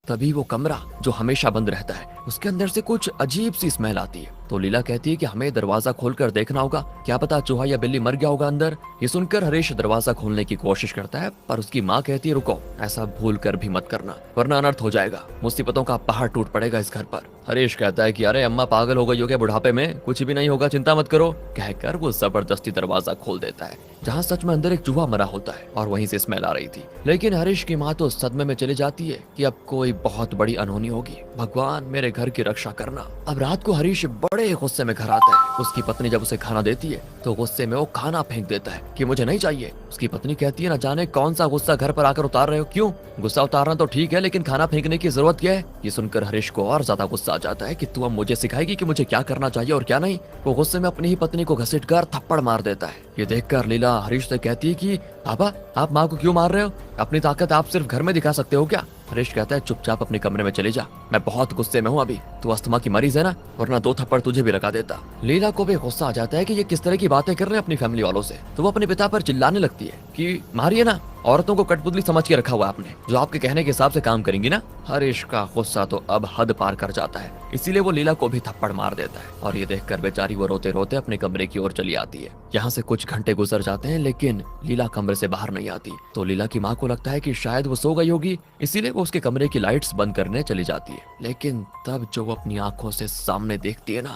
तभी वो कमरा जो हमेशा बंद रहता है उसके अंदर से कुछ अजीब सी स्मेल आती है। तो लीला कहती है कि हमें दरवाजा खोलकर देखना होगा, क्या पता चूहा या बिल्ली मर गया होगा अंदर। ये सुनकर हरीश दरवाजा खोलने की कोशिश करता है, पर उसकी माँ कहती है रुको, ऐसा भूल कर भी मत करना वरना अनर्थ हो जाएगा, मुसीबतों का पहाड़ टूट पड़ेगा इस घर पर। हरीश कहता है कि अरे अम्मा पागल हो गई हो क्या बुढ़ापे में, कुछ भी नहीं होगा, चिंता मत करो, कहकर वो जबरदस्ती दरवाजा खोल देता है जहाँ सच में अंदर एक चूहा मरा होता है और वहीं से स्मेल आ रही थी। लेकिन हरीश की माँ तो सदमे में चली जाती है कि अब कोई बहुत बड़ी अनहोनी होगी, भगवान मेरे घर की रक्षा करना। अब रात को हरीश बड़े गुस्से में घर आता है। उसकी पत्नी जब उसे खाना देती है तो गुस्से में वो खाना फेंक देता है कि मुझे नहीं चाहिए। उसकी पत्नी कहती है ना जाने कौन सा गुस्सा घर पर आकर उतार रहे हो, क्यों गुस्सा उतारना तो ठीक है लेकिन खाना फेंकने की जरूरत क्या है। ये सुनकर हरीश को और ज्यादा गुस्सा आ जाता है कि तू अब मुझे सिखाएगी कि मुझे क्या करना चाहिए और क्या नहीं। वो गुस्से में अपनी ही पत्नी को घसीटकर थप्पड़ मार देता है। ये देखकर लीला हरीश से कहती है कि पापा आप माँ को क्यों मार रहे हो, अपनी ताकत आप सिर्फ घर में दिखा सकते हो क्या। हरीश कहता है चुपचाप अपने कमरे में चले जा, मैं बहुत गुस्से में हूँ अभी, तू अस्थमा की मरीज है ना, वरना 2 थप्पड़ तुझे भी लगा देता। लीला को भी गुस्सा आ जाता है कि ये किस तरह की बातें कर रहे हैं अपनी फैमिली वालों से। तो वो अपने पिता पर चिल्लाने लगती है कि मारिए ना, औरतों को कठपुतली समझ के रखा हुआ है आपने, जो आपके कहने के हिसाब से काम करेंगी ना। हरीश का गुस्सा तो अब हद पार कर जाता है, इसीलिए वो लीला को भी थप्पड़ मार देता है। और ये देखकर बेचारी वो रोते रोते अपने कमरे की ओर चली आती है। यहाँ से कुछ घंटे गुजर जाते हैं लेकिन लीला कमरे से बाहर नहीं आती। तो लीला की माँ को लगता है कि शायद वो सो गई होगी, इसीलिए वो उसके कमरे की लाइट्स बंद करने चली जाती है। लेकिन तब जो वो अपनी आंखों से सामने देखती है ना,